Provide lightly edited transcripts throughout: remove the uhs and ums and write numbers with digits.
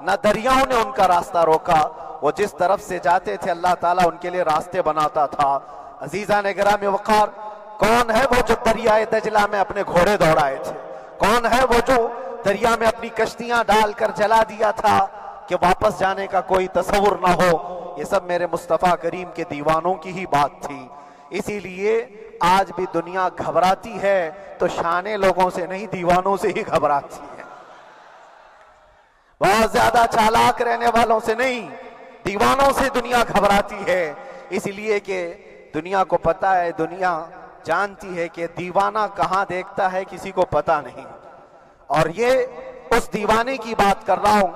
نہ دریاؤں نے ان کا راستہ روکا، وہ جس طرف سے جاتے تھے اللہ تعالیٰ ان کے لیے راستے بناتا تھا۔ عزیزان گرامی وقار، کون ہے وہ جو دریائے دجلہ میں اپنے گھوڑے دوڑائے تھے؟ کون ہے وہ جو دریا میں اپنی کشتیاں ڈال کر جلا دیا تھا کہ واپس جانے کا کوئی تصور نہ ہو؟ یہ سب میرے مصطفیٰ کریم کے دیوانوں کی ہی بات تھی۔ اسی لیے آج بھی دنیا گھبراتی ہے تو شانے لوگوں سے نہیں، دیوانوں سے ہی گھبراتی ہے۔ بہت زیادہ چالاک رہنے والوں سے نہیں، دیوانوں سے دنیا گھبراتی ہے۔ اس لیے کہ دنیا کو پتا ہے، دنیا جانتی ہے کہ دیوانہ کہاں دیکھتا ہے کسی کو پتا نہیں۔ اور یہ اس دیوانے کی بات کر رہا ہوں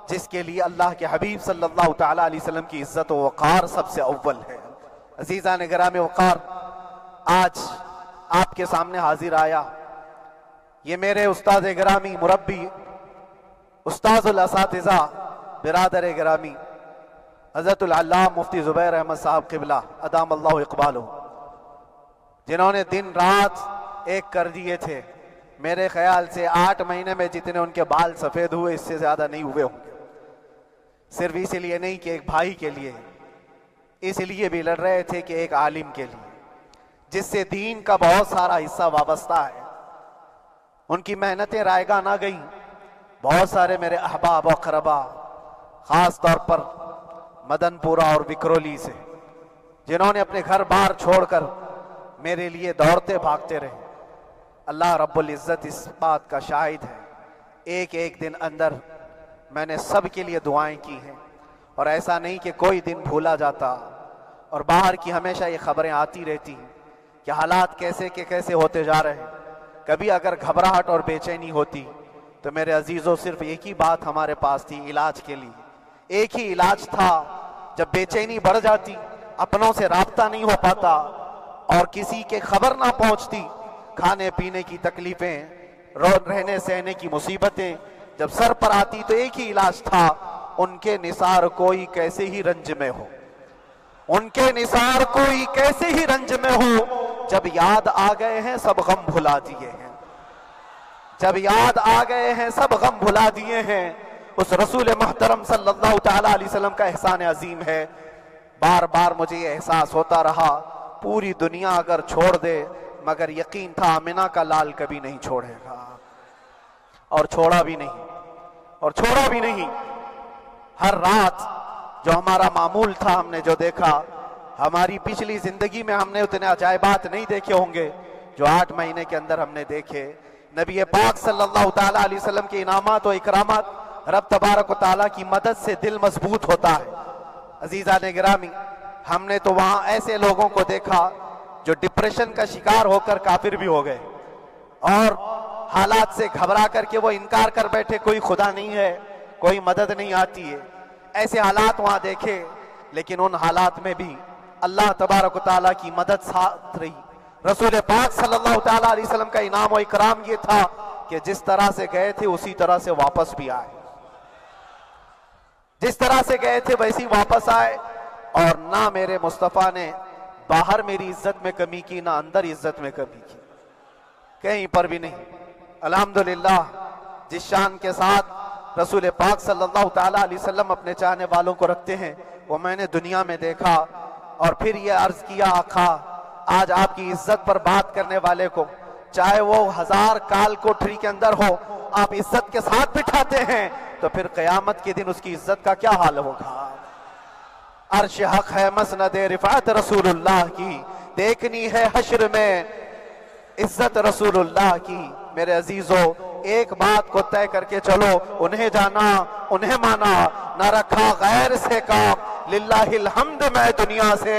جس کے لیے اللہ کے حبیب صلی اللہ تعالیٰ علیہ وسلم کی عزت و وقار سب سے اول ہے۔ عزیزان گرامی وقار، آج آپ کے سامنے حاضر آیا، یہ میرے استاد گرامی، مربی، استاذ الاساتذہ، برادر گرامی حضرت العلامہ مفتی زبیر احمد صاحب قبلہ ادام اللہ اقبالہ، جنہوں نے دن رات ایک کر دیے تھے۔ میرے خیال سے 8 مہینے میں جتنے ان کے بال سفید ہوئے اس سے زیادہ نہیں ہوئے ہوں گے۔ صرف اس لیے نہیں کہ ایک بھائی کے لیے، اس لیے بھی لڑ رہے تھے کہ ایک عالم کے لیے جس سے دین کا بہت سارا حصہ وابستہ ہے۔ ان کی محنتیں رائگاں نہ گئیں۔ بہت سارے میرے احباب و اقربا، خاص طور پر مدن پورہ اور وکرولی سے، جنہوں نے اپنے گھر بار چھوڑ کر میرے لیے دوڑتے بھاگتے رہے، اللہ رب العزت اس بات کا شاہد ہے، ایک ایک دن اندر میں نے سب کے لیے دعائیں کی ہیں، اور ایسا نہیں کہ کوئی دن بھولا جاتا۔ اور باہر کی ہمیشہ یہ خبریں آتی رہتی ہیں کہ حالات کیسے کے کیسے ہوتے جا رہے ہیں۔ کبھی اگر گھبراہٹ اور بے چینی ہوتی تو میرے عزیزوں صرف ایک ہی بات ہمارے پاس تھی علاج کے لیے، ایک ہی علاج تھا۔ جب بے چینی بڑھ جاتی، اپنوں سے رابطہ نہیں ہو پاتا اور کسی کے خبر نہ پہنچتی، کھانے پینے کی تکلیفیں، رہنے سہنے کی مصیبتیں جب سر پر آتی تو ایک ہی علاج تھا، ان کے نثار کوئی کیسے ہی رنج میں ہو، ان کے نثار کوئی کیسے ہی رنج میں ہو، جب یاد آ گئے ہیں سب غم بھلا دیے ہیں، جب یاد آ گئے ہیں سب غم بھلا دیے ہیں۔ اس رسول محترم صلی اللہ تعالیٰ علیہ وسلم کا احسان عظیم ہے۔ بار بار مجھے یہ احساس ہوتا رہا، پوری دنیا اگر چھوڑ دے مگر یقین تھا آمنہ کا لال کبھی نہیں چھوڑے گا، اور چھوڑا بھی نہیں، اور چھوڑا بھی نہیں۔ ہر رات جو ہمارا معمول تھا، ہم نے جو دیکھا، ہماری پچھلی زندگی میں ہم نے اتنے عجائبات نہیں دیکھے ہوں گے جو 8 مہینے کے اندر ہم نے دیکھے۔ نبی پاک صلی اللہ تعالیٰ علیہ وسلم کے انعامات و اکرامات، رب تبارک و تعالیٰ کی مدد سے دل مضبوط ہوتا ہے۔ عزیزان گرامی، ہم نے تو وہاں ایسے لوگوں کو دیکھا جو ڈپریشن کا شکار ہو کر کافر بھی ہو گئے، اور حالات سے گھبرا کر کے وہ انکار کر بیٹھے، کوئی خدا نہیں ہے، کوئی مدد نہیں آتی ہے۔ ایسے حالات وہاں دیکھے، لیکن ان حالات میں بھی اللہ تبارک و تعالیٰ کی مدد ساتھ رہی۔ رسول پاک صلی اللہ تعالیٰ علیہ وسلم کا انعام و اکرام یہ تھا کہ جس طرح سے گئے تھے اسی طرح سے واپس بھی آئے، جس طرح سے گئے تھے ویسی واپس آئے، اور نہ میرے مصطفیٰ نے باہر میری عزت میں کمی کی، نہ اندر عزت میں کمی کی، کہیں پر بھی نہیں۔ الحمدللہ، جس شان کے ساتھ رسول پاک صلی اللہ تعالیٰ علیہ وسلم اپنے چاہنے والوں کو رکھتے ہیں، وہ میں نے دنیا میں دیکھا۔ اور پھر یہ عرض کیا، آقا آج آپ کی عزت پر بات کرنے والے کو چاہے وہ 1000 کال کوٹھری کے اندر ہو، آپ عزت کے ساتھ بٹھاتے ہیں، تو پھر قیامت کے دن اس کی عزت کا کیا حال ہوگا؟ عرش حق ہے مسند رفعت رسول اللہ کی، دیکھنی ہے حشر میں عزت رسول اللہ کی۔ میرے عزیزو، ایک بات کو طے کر کے چلو، انہیں جانا، انہیں مانا، نہ رکھا غیر سے کام، للہ الحمد میں دنیا سے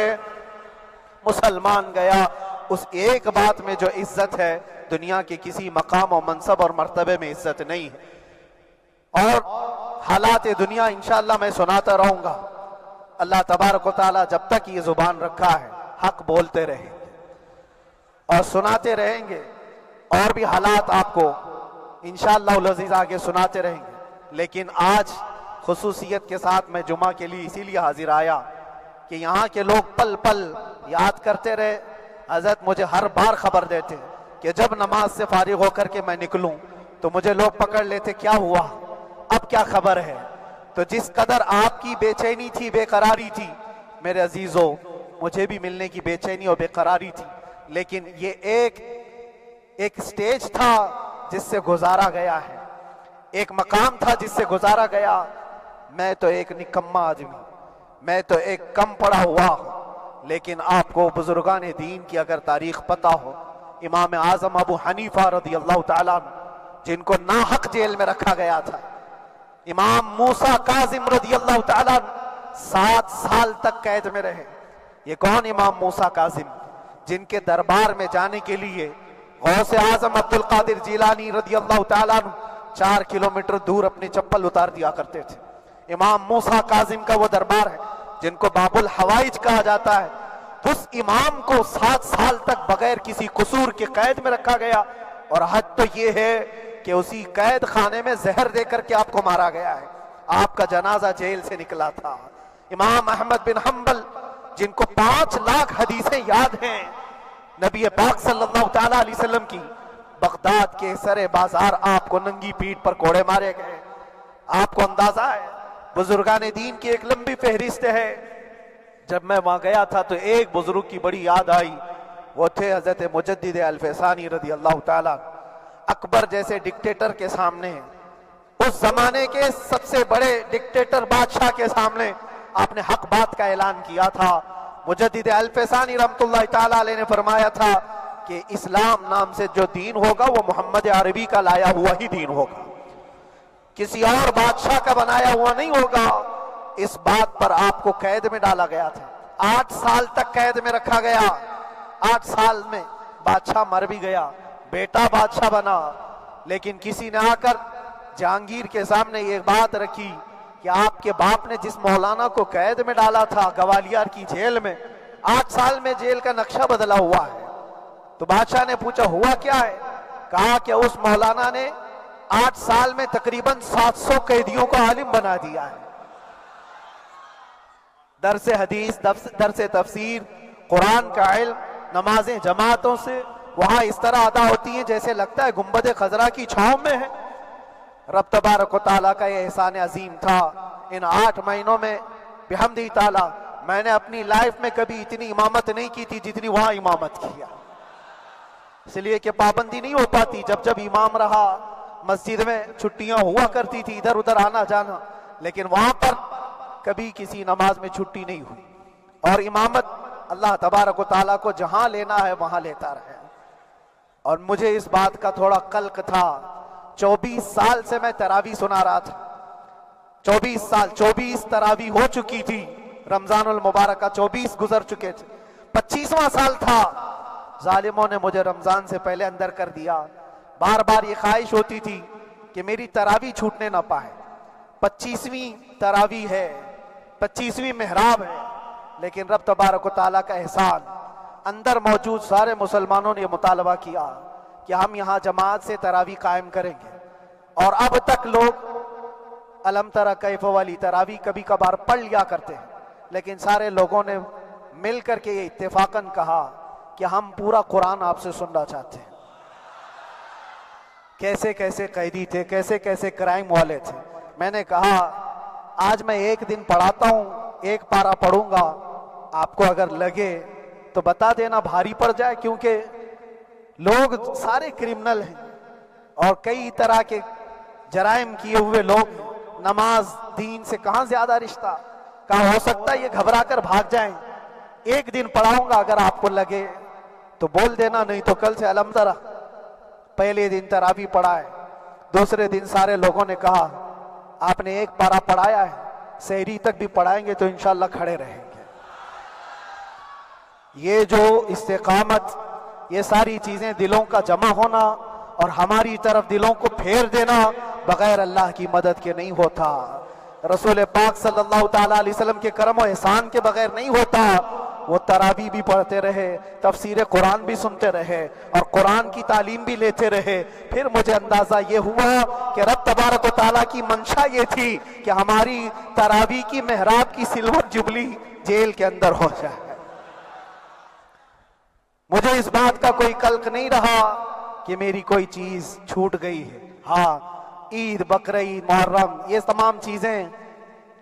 مسلمان گیا۔ اس ایک بات میں جو عزت ہے، دنیا کے کسی مقام و منصب اور مرتبے میں عزت نہیں ہے۔ اور حالات دنیا انشاءاللہ میں سناتا رہوں گا۔ اللہ تبارک و تعالیٰ جب تک یہ زبان رکھا ہے، حق بولتے رہیں گے اور سناتے رہیں گے، اور بھی حالات آپ کو انشاءاللہ العزیز آگے سناتے رہیں گے۔ لیکن آج خصوصیت کے ساتھ میں جمعہ کے لیے اسی لیے حاضر آیا کہ یہاں کے لوگ پل پل یاد کرتے رہے۔ حضرت مجھے ہر بار خبر دیتے کہ جب نماز سے فارغ ہو کر کے میں نکلوں تو مجھے لوگ پکڑ لیتے، کیا ہوا، اب کیا خبر ہے؟ تو جس قدر آپ کی بے چینی تھی، بے قراری تھی، میرے عزیزوں مجھے بھی ملنے کی بے چینی اور بے قراری تھی، لیکن یہ ایک سٹیج تھا جس سے گزارا گیا ہے، ایک مقام تھا جس سے گزارا گیا۔ میں تو ایک نکما آدمی، میں تو ایک کم پڑھا ہوا ہوں، لیکن آپ کو بزرگان دین کی اگر تاریخ پتہ ہو، امام اعظم ابو حنیفہ رضی اللہ تعالیٰ عنہ جن کو ناحق جیل میں رکھا گیا تھا، امام موسیٰ کاظم رضی اللہ تعالیٰ عنہ 7 سال تک قید میں رہے۔ یہ کون امام موسیٰ کاظم؟ جن کے دربار میں جانے کے لیے غوث اعظم عبد القادر جیلانی رضی اللہ تعالیٰ عنہ 4 کلومیٹر دور اپنی چپل اتار دیا کرتے تھے۔ امام موسیٰ کاظم کا وہ دربار ہے جن کو باب الحوائج کہا جاتا ہے، اس امام کو 7 سال تک بغیر کسی قصور کے قید میں رکھا گیا، اور حد تو یہ ہے کہ اسی قید خانے میں زہر دے کر کے آپ کو مارا گیا ہے، آپ کا جنازہ جیل سے نکلا تھا۔ امام احمد بن حنبل جن کو 5 لاکھ حدیثیں یاد ہیں نبی پاک صلی اللہ تعالیٰ علیہ وسلم کی، بغداد کے سر بازار آپ کو ننگی پیٹھ پر کوڑے مارے گئے۔ آپ کو اندازہ ہے بزرگان دین کی ایک لمبی فہرست ہے۔ جب میں وہاں گیا تھا تو ایک بزرگ کی بڑی یاد آئی، وہ تھے حضرت مجدد الفسانی رضی اللہ تعالیٰ۔ اکبر جیسے ڈکٹیٹر کے سامنے، اس زمانے کے سب سے بڑے ڈکٹیٹر بادشاہ کے سامنے آپ نے حق بات کا اعلان کیا تھا۔ مجدد الفسانی رحمۃ اللہ تعالیٰ علیہ نے فرمایا تھا کہ اسلام نام سے جو دین ہوگا وہ محمد عربی کا لایا ہوا ہی دین ہوگا، کسی اور بادشاہ کا بنایا ہوا نہیں ہوگا۔ اس بات پر آپ کو قید میں ڈالا گیا تھا، 8 سال تک قید میں رکھا گیا۔ 8 سال میں بادشاہ مر بھی گیا، بیٹا بادشاہ بنا، لیکن کسی نے آ کر جہانگیر کے سامنے یہ بات رکھی کہ آپ کے باپ نے جس مولانا کو قید میں ڈالا تھا گوالیار کی جیل میں، 8 سال میں جیل کا نقشہ بدلا ہوا ہے۔ تو بادشاہ نے پوچھا ہوا کیا ہے؟ کہا کہ اس مولانا نے 8 سال میں تقریباً 700 قیدیوں کو عالم بنا دیا ہے۔ درس حدیث، درس تفسیر، قرآن کا علم، نمازیں جماعتوں سے وہاں اس طرح ادا ہوتی ہیں جیسے لگتا ہے گنبد خضرا کی چھاؤں میں ہے۔ رب تبارک و تعالیٰ کا یہ احسان عظیم تھا۔ ان 8 مہینوں میں بحمدہ تعالیٰ میں نے اپنی لائف میں کبھی اتنی امامت نہیں کی تھی جتنی وہاں امامت کیا، اس لیے کہ پابندی نہیں ہو پاتی۔ جب جب امام رہا مسجد میں چھٹیاں ہوا کرتی تھی، ادھر ادھر آنا جانا، لیکن وہاں پر کبھی کسی نماز میں چھٹی نہیں ہوئی۔ اور امامت اللہ تبارک و تعالیٰ کو جہاں لینا ہے وہاں لیتا رہے۔ اور مجھے اس بات کا تھوڑا قلق تھا، 24 سال سے میں تراویح سنا رہا تھا، 24 سال، 24 تراویح ہو چکی تھی، رمضان المبارکہ 24 گزر چکے تھے، 25واں سال تھا، ظالموں نے مجھے رمضان سے پہلے اندر کر دیا۔ بار بار یہ خواہش ہوتی تھی کہ میری تراویح چھوٹنے نہ پائے، 25ویں تراویح ہے، 25ویں محراب ہے، لیکن رب تبارک و تعالیٰ کا احسان، اندر موجود سارے مسلمانوں نے یہ مطالبہ کیا کہ ہم یہاں جماعت سے تراویح قائم کریں گے، اور اب تک لوگ الم تری کیف والی تراویح کبھی کبھار پڑھ لیا کرتے ہیں، لیکن سارے لوگوں نے مل کر کے یہ اتفاقاً کہا کہ ہم پورا قرآن آپ سے سننا چاہتے ہیں۔ کیسے کیسے قیدی تھے، کیسے کیسے کرائم والے تھے۔ میں نے کہا آج میں ایک دن پڑھاتا ہوں، ایک پارہ پڑھوں گا، آپ کو اگر لگے تو بتا دینا، بھاری پڑ جائے، کیونکہ لوگ سارے کرمنل ہیں اور کئی طرح کے جرائم کیے ہوئے لوگ ہیں۔ نماز دین سے کہاں زیادہ رشتہ، کہاں ہو سکتا ہے یہ گھبرا کر بھاگ جائیں۔ ایک دن پڑھاؤں گا، اگر آپ کو لگے تو بول دینا، نہیں تو کل سے الم تری۔ پہلے دن تراویح پڑھا ہے، دوسرے دن سارے لوگوں نے کہا آپ نے ایک پارہ پڑھایا ہے، سحری تک بھی پڑھائیں گے تو انشاءاللہ کھڑے رہیں گے۔ یہ جو استقامت، یہ ساری چیزیں دلوں کا جمع ہونا اور ہماری طرف دلوں کو پھیر دینا بغیر اللہ کی مدد کے نہیں ہوتا، رسول پاک صلی اللہ تعالیٰ علیہ وسلم کے کرم و احسان کے بغیر نہیں ہوتا۔ وہ تراویح بھی پڑھتے رہے، تفسیر قرآن بھی سنتے رہے اور قرآن کی تعلیم بھی لیتے رہے۔ پھر مجھے اندازہ یہ ہوا کہ رب تبارک و تعالیٰ کی منشا یہ تھی کہ ہماری تراویح کی محراب کی سلور جبلی جیل کے اندر ہو جائے۔ مجھے اس بات کا کوئی قلق نہیں رہا کہ میری کوئی چیز چھوٹ گئی ہے۔ ہاں، عید، بقرعید، محرم، یہ تمام چیزیں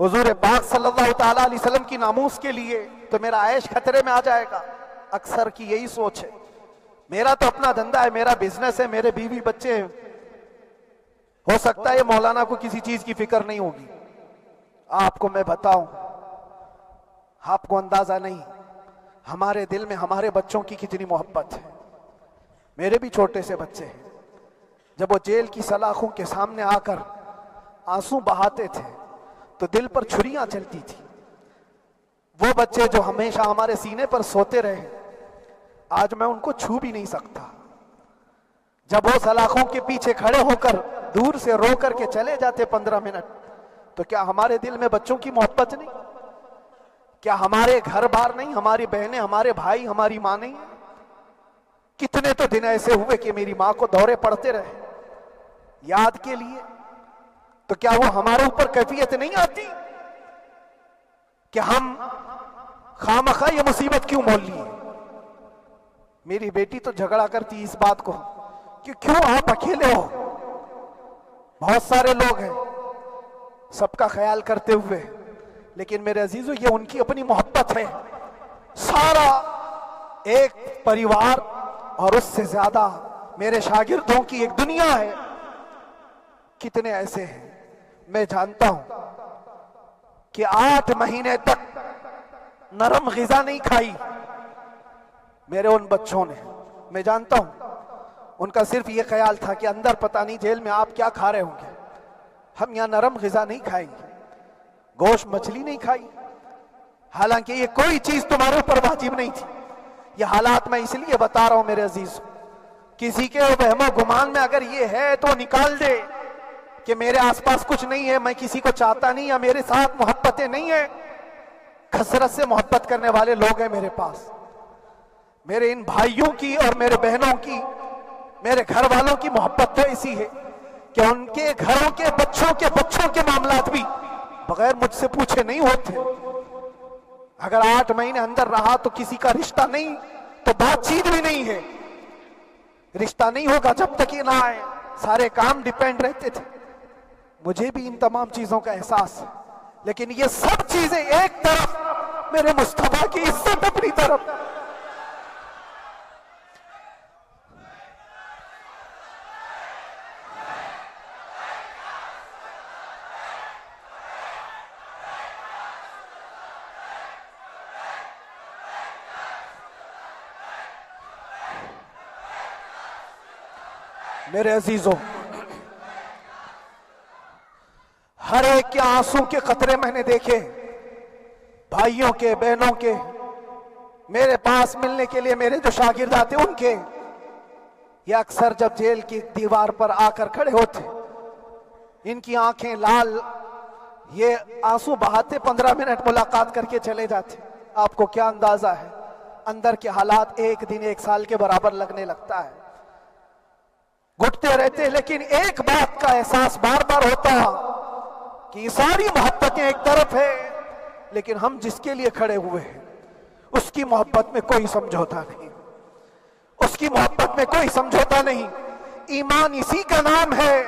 حضور پاک صلی اللہ تعالی علیہ وسلم کی ناموس کے لیے تو میرا عیش خطرے میں آ جائے گا. اکثر کی یہی سوچ ہے. میرا تو اپنا دھندا ہے, میرا بزنس ہے, میرے بیوی بچے ہیں. ہو سکتا ہے مولانا کو کسی چیز کی فکر نہیں ہوگی. آپ کو میں بتاؤں, آپ کو اندازہ نہیں ہمارے دل میں ہمارے بچوں کی کتنی محبت ہے. میرے بھی چھوٹے سے بچے ہیں. جب وہ جیل کی سلاخوں کے سامنے آ کر آنسو بہاتے تھے تو دل پر چھریاں چلتی تھی. وہ بچے جو ہمیشہ ہمارے سینے پر سوتے رہے, آج میں ان کو چھو بھی نہیں سکتا. جب وہ سلاخوں کے پیچھے کھڑے ہو کر دور سے رو کر کے چلے جاتے 15 منٹ, تو کیا ہمارے دل میں بچوں کی محبت نہیں؟ کیا ہمارے گھر بار نہیں, ہماری بہنیں, ہمارے بھائی, ہماری ماں نہیں؟ کتنے تو دن ایسے ہوئے کہ میری ماں کو دورے پڑتے رہے یاد کے لیے. تو کیا وہ ہمارے اوپر کیفیت نہیں آتی کہ ہم خامخواہ یہ مصیبت کیوں مول لیے؟ میری بیٹی تو جھگڑا کرتی اس بات کو کہ کیوں آپ اکیلے ہو, بہت سارے لوگ ہیں سب کا خیال کرتے ہوئے. لیکن میرے عزیزو, یہ ان کی اپنی محبت ہے. سارا ایک پریوار اور اس سے زیادہ میرے شاگردوں کی ایک دنیا ہے. کتنے ایسے ہیں میں جانتا ہوں کہ 8 مہینے تک نرم غذا نہیں کھائی میرے ان بچوں نے. میں جانتا ہوں ان کا صرف یہ خیال تھا کہ اندر پتہ نہیں جیل میں آپ کیا کھا رہے ہوں گے, ہم یہاں نرم غذا نہیں کھائیں گے, گوشت مچھلی نہیں کھائی. حالانکہ یہ کوئی چیز تمہارے اوپر واجب نہیں تھی. یہ حالات میں اس لیے بتا رہا ہوں میرے عزیز, کسی کے وہم و گمان میں اگر یہ ہے تو نکال دے کہ میرے آس پاس کچھ نہیں ہے, میں کسی کو چاہتا نہیں, یا میرے ساتھ محبتیں نہیں ہیں. کثرت سے محبت کرنے والے لوگ ہیں میرے پاس. میرے ان بھائیوں کی اور میرے بہنوں کی, میرے گھر والوں کی محبت تو ایسی ہے کہ ان کے گھروں کے بچوں کے معاملات بھی بغیر مجھ سے پوچھے نہیں ہوتے. اگر 8 مہینے اندر رہا تو کسی کا رشتہ نہیں تو بات چیت بھی نہیں ہے. رشتہ نہیں ہوگا جب تک یہ نہ آئے. سارے کام ڈیپینڈ رہتے تھے. مجھے بھی ان تمام چیزوں کا احساس ہے, لیکن یہ سب چیزیں ایک طرف, میرے مصطفیٰ کی عزت اپنی طرف. میرے عزیزوں, ہر ایک کے آنسوں کے قطرے میں نے دیکھے, بھائیوں کے, بہنوں کے. میرے پاس ملنے کے لیے میرے جو شاگرد آتے ان کے, یہ اکثر جب جیل کی دیوار پر آ کر کھڑے ہوتے, ان کی آنکھیں لال, یہ آنسو بہاتے 15 منٹ ملاقات کر کے چلے جاتے. آپ کو کیا اندازہ ہے اندر کے حالات ایک دن 1 سال کے برابر لگنے لگتا ہے. گھٹتے رہتے, لیکن ایک بات کا احساس بار بار ہوتا کہ یہ ساری محبتیں ایک طرف ہے, لیکن ہم جس کے لیے کھڑے ہوئے ہیں اس کی محبت میں کوئی سمجھوتا نہیں, اس کی محبت میں کوئی سمجھوتا نہیں. ایمان اسی کا نام ہے,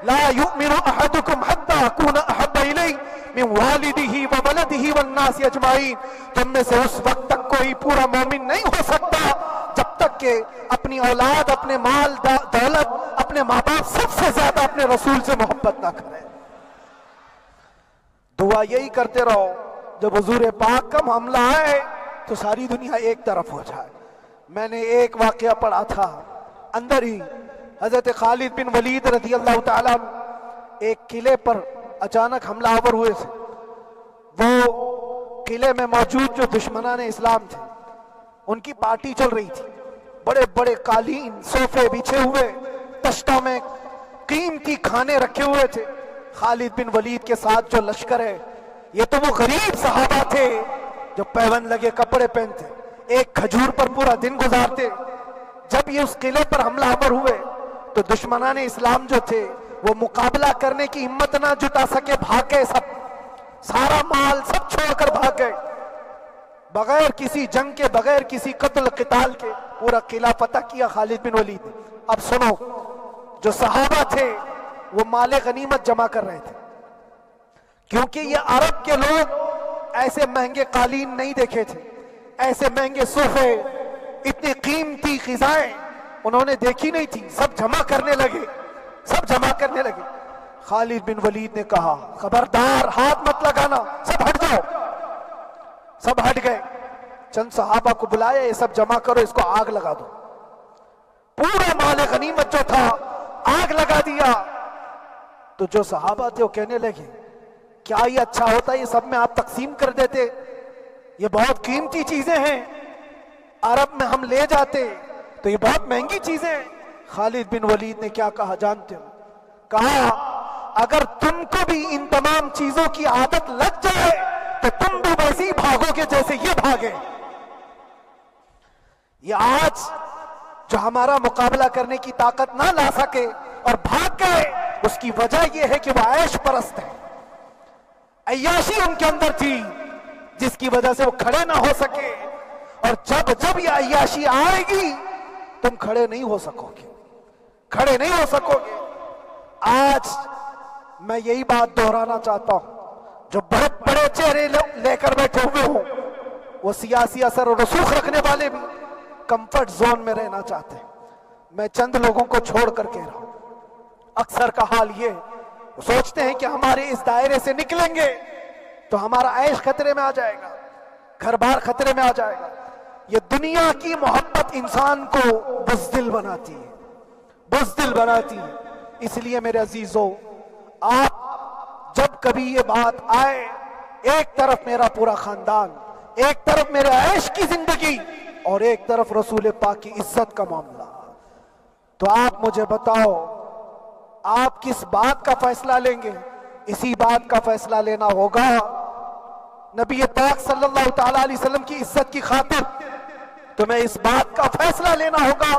لا یؤمن احدکم حتی اکون احب الیہ من والدہ وولدہ والناس اجمعین. تم میں سے اس وقت تک کوئی پورا مومن نہیں ہو سکتا جب تک کہ اپنی اولاد, اپنے مال دولت, اپنے ماں باپ, سب سے زیادہ اپنے رسول سے محبت نہ کرے. دعا یہی کرتے رہو جب حضور پاک کا معاملہ آئے تو ساری دنیا ایک طرف ہو جائے. میں نے ایک واقعہ پڑھا تھا اندر ہی, حضرت خالد بن ولید رضی اللہ تعالیٰ ایک قلعے پر اچانک حملہ آور ہوئے تھے. وہ قلعے میں موجود جو دشمنان اسلام تھے ان کی پارٹی چل رہی تھی. بڑے بڑے قالین, صوفے بچھے ہوئے, تشتوں میں قیمتی کھانے رکھے ہوئے تھے. خالد بن ولید کے ساتھ جو لشکر ہے یہ تو وہ غریب صحابہ تھے جو پیون لگے کپڑے پہنتے, ایک کھجور پر پورا دن گزارتے. جب یہ اس قلعے پر حملہ آور ہوئے تو دشمنان اسلام جو تھے وہ مقابلہ کرنے کی ہمت نہ جٹا سکے, بھاگ گئے. سارا مال سب چھوڑ کر بھاگ گئے, بغیر کسی جنگ کے, بغیر کسی قتل قتال کے پورا قلعہ فتح کیا خالد بن ولید. اب سنو, جو صحابہ تھے وہ مال غنیمت جمع کر رہے تھے, کیونکہ یہ عرب کے لوگ ایسے مہنگے قالین نہیں دیکھے تھے، ایسے مہنگے صوفے، اتنی قیمتی غذائیں انہوں نے دیکھی نہیں تھی. سب جمع کرنے لگے، سب جمع کرنے لگے. خالد بن ولید نے کہا خبردار ہاتھ مت لگانا، سب ہٹ جاؤ. سب ہٹ گئے. چند صحابہ کو بلایا، یہ سب جمع کرو، اس کو آگ لگا دو. پورا مال غنیمت جو تھا آگ لگا دیا. تو جو صحابہ تھے وہ کہنے لگے کیا یہ اچھا ہوتا، یہ سب میں آپ تقسیم کر دیتے، یہ بہت قیمتی چیزیں ہیں، عرب میں ہم لے جاتے تو یہ بہت مہنگی چیزیں ہیں. خالد بن ولید نے کیا کہا جانتے ہو؟ کہا اگر تم کو بھی ان تمام چیزوں کی عادت لگ جائے تو تم بھی ویسے ہی بھاگو گے جیسے یہ بھاگے. یہ آج جو ہمارا مقابلہ کرنے کی طاقت نہ لا سکے اور بھاگ گئے، اس کی وجہ یہ ہے کہ وہ عیش پرست ہے. عیاشی ان کے اندر تھی جس کی وجہ سے وہ کھڑے نہ ہو سکے. اور جب یہ عیاشی آئے گی تم کھڑے نہیں ہو سکو گے، کھڑے نہیں ہو سکو گے. آج میں یہی بات دہرانا چاہتا ہوں، جو بہت بڑے چہرے لے کر بیٹھے ہوئے ہوں، وہ سیاسی اثر و رسوخ رکھنے والے بھی کمفرٹ زون میں رہنا چاہتے ہیں. میں چند لوگوں کو چھوڑ کر کہہ رہا ہوں. اکثر کا حال یہ وہ سوچتے ہیں کہ ہمارے اس دائرے سے نکلیں گے تو ہمارا عیش خطرے میں آ جائے گا، گھر بار خطرے میں آ جائے گا. یہ دنیا کی محبت انسان کو بزدل بناتی ہے، بزدل بناتی ہے. اس لیے میرے عزیزو، آپ جب کبھی یہ بات آئے، ایک طرف میرا پورا خاندان، ایک طرف میرے عیش کی زندگی اور ایک طرف رسول پاک کی عزت کا معاملہ، تو آپ مجھے بتاؤ آپ کس بات کا فیصلہ لیں گے؟ اسی بات کا فیصلہ لینا ہوگا نبی پاک صلی اللہ تعالی علیہ وسلم کی عزت کی خاطر. تمہیں اس بات کا فیصلہ لینا ہوگا.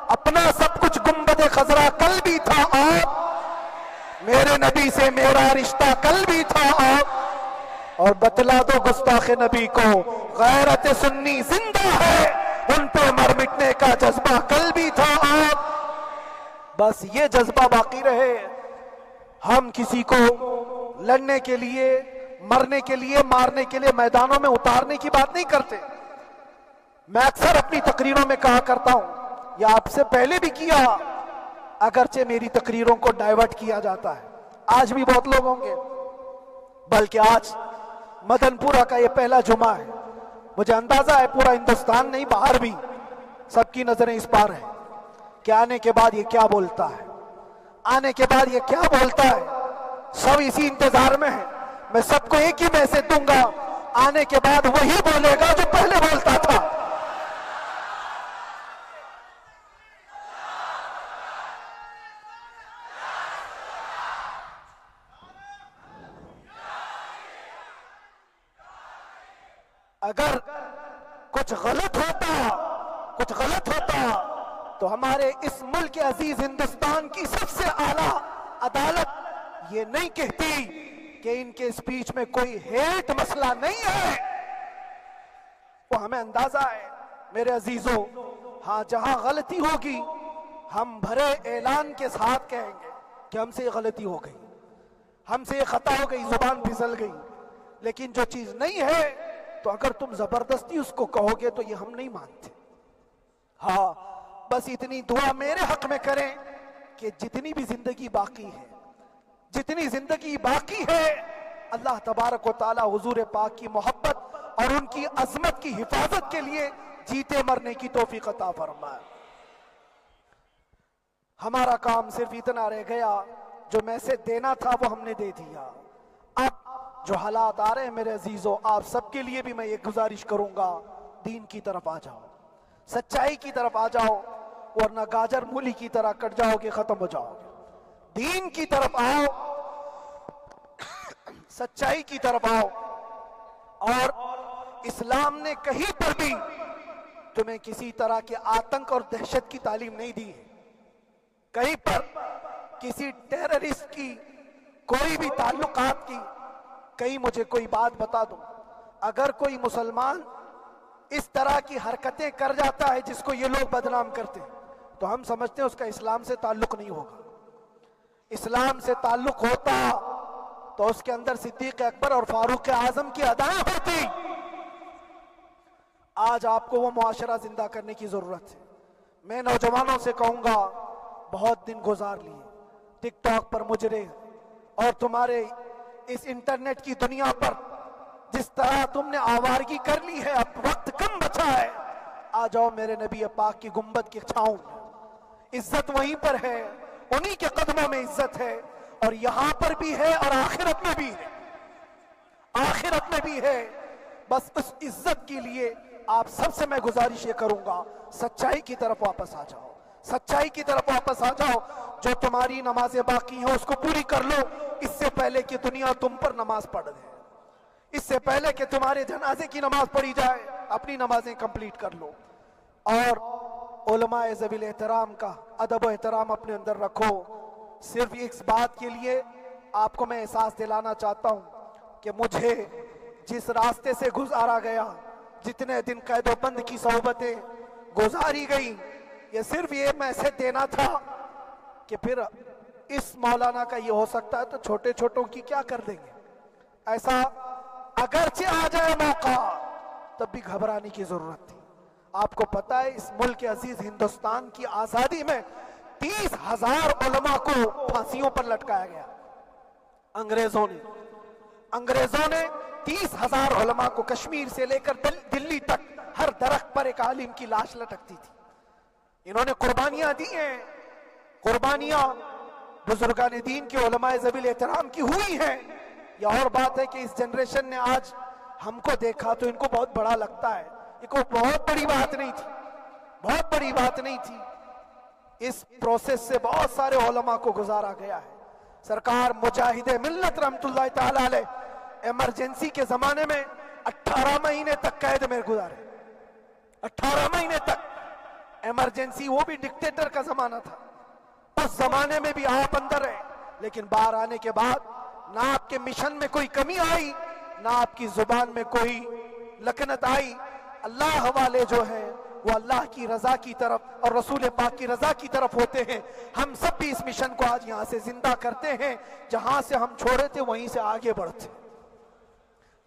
اپنا سب کچھ گنبد خضرا کل بھی تھا آپ، میرے نبی سے میرا رشتہ کل بھی تھا آپ، اور بتلا دو گستاخ نبی کو غیرت سنی زندہ ہے، ان پہ مر مٹنے کا جذبہ کل بھی تھا آپ. بس یہ جذبہ باقی رہے. ہم کسی کو لڑنے کے لیے، مرنے کے لیے، مارنے کے لیے میدانوں میں اتارنے کی بات نہیں کرتے. میں اکثر اپنی تقریروں میں کہا کرتا ہوں، یا آپ سے پہلے بھی کیا، اگرچہ میری تقریروں کو ڈائیورٹ کیا جاتا ہے، آج بھی بہت لوگ ہوں گے، بلکہ آج مدن پورہ کا یہ پہلا جمعہ ہے. مجھے اندازہ ہے پورا ہندوستان نہیں، باہر بھی سب کی نظریں اس پار ہیں کہ آنے کے بعد یہ کیا بولتا ہے، آنے کے بعد یہ کیا بولتا ہے. سب اسی انتظار میں ہیں. میں سب کو ایک ہی میسج دوں گا، آنے کے بعد وہی بولے گا جو پہلے بولتا تھا. اگر کچھ غلط ہوتا تو ہمارے اس ملک عزیز ہندوستان کی سب سے اعلیٰ عدالت یہ نہیں کہتی کہ ان کے اسپیچ میں کوئی ہیٹ مسئلہ نہیں ہے. وہ ہمیں اندازہ ہے میرے عزیزوں. ہاں جہاں غلطی ہوگی ہم بھرے اعلان کے ساتھ کہیں گے کہ ہم سے یہ غلطی ہو گئی، ہم سے یہ خطا ہو گئی، زبان پھسل گئی. لیکن جو چیز نہیں ہے تو اگر تم زبردستی اس کو کہو گے تو یہ ہم نہیں مانتے. ہاں بس اتنی دعا میرے حق میں کریں کہ جتنی بھی زندگی باقی ہے، جتنی زندگی باقی ہے، اللہ تبارک و تعالی حضور پاک کی محبت اور ان کی عظمت کی حفاظت کے لیے جیتے مرنے کی توفیق عطا فرمائے. ہمارا کام صرف اتنا رہ گیا، جو میسج دینا تھا وہ ہم نے دے دیا. اب جو حالات آ رہے ہیں میرے عزیزوں، آپ سب کے لیے بھی میں یہ گزارش کروں گا، دین کی طرف آ جاؤ، سچائی کی طرف آ جاؤ، ورنہ گاجر مولی کی طرح کٹ جاؤ گے، ختم ہو جاؤ گے. دین کی طرف آؤ، سچائی کی طرف آؤ. اور اسلام نے کہیں پر بھی تمہیں کسی طرح کے آتنک اور دہشت کی تعلیم نہیں دی ہے. کہیں پر کسی ٹیررسٹ کی کوئی بھی تعلقات کی. کہیں مجھے کوئی بات بتا دو، اگر کوئی مسلمان اس طرح کی حرکتیں کر جاتا ہے جس کو یہ لوگ بدنام کرتے ہیں تو ہم سمجھتے ہیں اس کا اسلام سے تعلق نہیں ہوگا. اسلام سے تعلق ہوتا تو اس کے اندر صدیق اکبر اور فاروق اعظم کی ادائیں ہوتی۔ آج آپ کو وہ معاشرہ زندہ کرنے کی ضرورت ہے۔ میں نوجوانوں سے کہوں گا، بہت دن گزار لیے ٹک ٹاک پر مجرے، اور تمہارے اس انٹرنیٹ کی دنیا پر جس طرح تم نے آوارگی کر لی ہے، اب وقت کم بچا ہے۔ آ جاؤ میرے نبی پاک کی گنبد کی چھاؤں میں، عزت وہیں پر ہے، انہی کے قدموں میں عزت ہے، اور یہاں پر بھی ہے اور آخرت میں بھی ہے، آخرت میں بھی ہے۔ بس اس عزت کے لیے آپ سب سے میں گزارش یہ کروں گا، سچائی کی طرف واپس آ جاؤ، سچائی کی طرف واپس آ جاؤ۔ جو تمہاری نمازیں باقی ہیں اس کو پوری کر لو، اس سے پہلے کہ دنیا تم پر نماز پڑھ دے، اس سے پہلے کہ تمہارے جنازے کی نماز پڑھی جائے، اپنی نمازیں کمپلیٹ کر لو۔ اور علماء ذوی الاحترام کا ادب و احترام اپنے اندر رکھو۔ صرف اس بات کے لیے آپ کو میں احساس دلانا چاہتا ہوں کہ مجھے جس راستے سے گزارا گیا، جتنے دن قید و بند کی صحبتیں گزاری گئی، یہ صرف یہ میسج دینا تھا کہ پھر اس مولانا کا یہ ہو سکتا ہے تو چھوٹے چھوٹوں کی کیا کر دیں گے۔ ایسا اگرچہ آ جائے موقع تب بھی گھبرانے کی ضرورت تھی۔ آپ کو پتا ہے اس ملک عزیز ہندوستان کی آزادی میں 30,000 علماء کو پھانسیوں پر لٹکایا گیا۔ انگریزوں نے 30,000 علماء کو کشمیر سے لے کر دلی تک ہر درخت پر ایک عالم کی لاش لٹکتی تھی۔ انہوں نے قربانیاں دی ہیں، قربانیاں بزرگان دین کے علماء ذوی الاحترام کی ہوئی ہیں۔ یہ اور بات ہے کہ اس جنریشن نے آج ہم کو دیکھا تو ان کو بہت بڑا لگتا ہے، یہ کوئی بہت بڑی بات نہیں تھی، بہت بڑی بات نہیں تھی۔ اس پروسیس سے بہت سارے علماء کو گزارا گیا ہے۔ سرکار مجاہد ملت رحمت اللہ تعالی علیہ ایمرجنسی کے زمانے میں 18 مہینے تک قید میں گزارے، 18 مہینے تک ایمرجنسی، وہ بھی ڈکٹیٹر کا زمانہ تھا۔ اس زمانے میں بھی آپ اندر رہے، لیکن باہر آنے کے بعد نہ آپ کے مشن میں کوئی کمی آئی، نہ آپ کی زبان میں کوئی لکنت آئی۔ اللہ والے جو ہیں وہ اللہ کی رضا کی طرف اور رسول پاک کی رضا کی طرف ہوتے ہیں۔ ہم سب بھی اس مشن کو آج یہاں سے زندہ کرتے ہیں، جہاں سے ہم چھوڑے تھے وہیں سے آگے بڑھتے،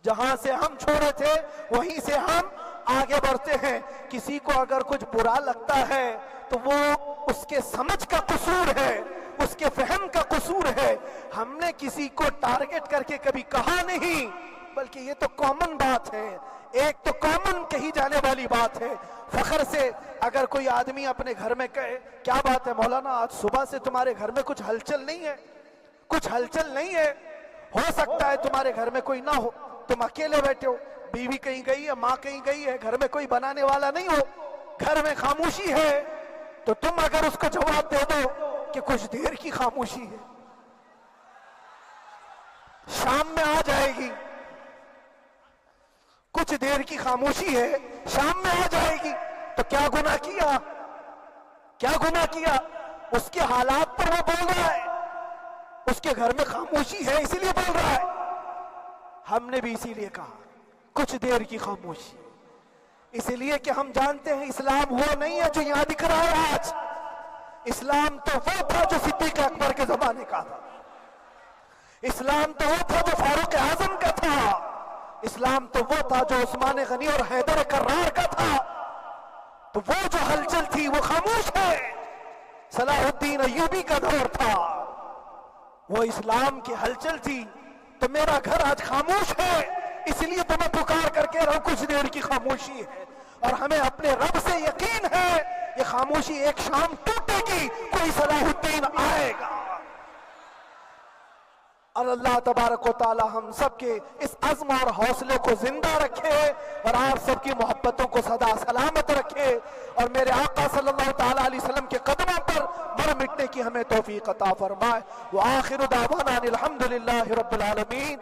جہاں سے ہم چھوڑے تھے وہیں سے ہم آگے بڑھتے ہیں۔ کسی کو اگر کچھ برا لگتا ہے تو وہ اس کے سمجھ کا قصور ہے، اس کے فہم کا قصور ہے۔ ہم نے کسی کو ٹارگٹ کر کے کبھی کہا نہیں، بلکہ یہ تو کامن بات ہے، ایک تو کامن کہی جانے والی بات ہے۔ فخر سے اگر کوئی آدمی اپنے گھر میں کہے، کیا بات ہے مولانا آج صبح سے تمہارے گھر میں کچھ ہلچل نہیں ہے، کچھ ہلچل نہیں ہے، ہو سکتا ہے تمہارے گھر میں کوئی نہ ہو، تم اکیلے بیٹھے ہو، بیوی کہیں گئی ہے، ماں کہیں گئی ہے، گھر میں کوئی بنانے والا نہیں ہو، گھر میں خاموشی ہے، تو تم اگر اس کو جواب دے دو کہ کچھ دیر کی خاموشی ہے، شام میں آ جائے گی، کچھ دیر کی خاموشی ہے، شام میں آ جائے گی، تو کیا گناہ کیا، کیا گناہ کیا؟ اس کے حالات پر وہ بول رہا ہے، اس کے گھر میں خاموشی ہے اسی لیے بول رہا ہے۔ ہم نے بھی اسی لیے کہا کچھ دیر کی خاموشی، اس لیے کہ ہم جانتے ہیں اسلام وہ نہیں ہے جو یہاں دکھ رہا ہے آج، اسلام تو وہ تھا جو صدیق اکبر کے زمانے کا تھا، اسلام تو وہ تھا جو فاروق اعظم کا تھا، اسلام تو وہ تھا جو عثمان غنی اور حیدر کرار کا تھا۔ تو وہ جو ہلچل تھی وہ خاموش ہے، صلاح الدین ایوبی کا دور تھا، وہ اسلام کی ہلچل تھی۔ تو میرا گھر آج خاموش ہے، اس لیے تو میں پکار کر کے رہا کچھ دیر کی خاموشی ہے، اور ہمیں اپنے رب سے یقین ہے یہ خاموشی ایک شام ٹوٹے گی، کوئی صلاح الدین آئے گا۔ اور اللہ تبارک و تعالی ہم سب کے اس عزم اور حوصلے کو زندہ رکھے، اور آپ سب کی محبتوں کو سدا سلامت رکھے، اور میرے آقا صلی اللہ تعالی علیہ وسلم کے قدموں پر مر مٹنے کی ہمیں توفیق عطا فرمائے۔ وآخر دعوانا الحمدللہ رب العالمین۔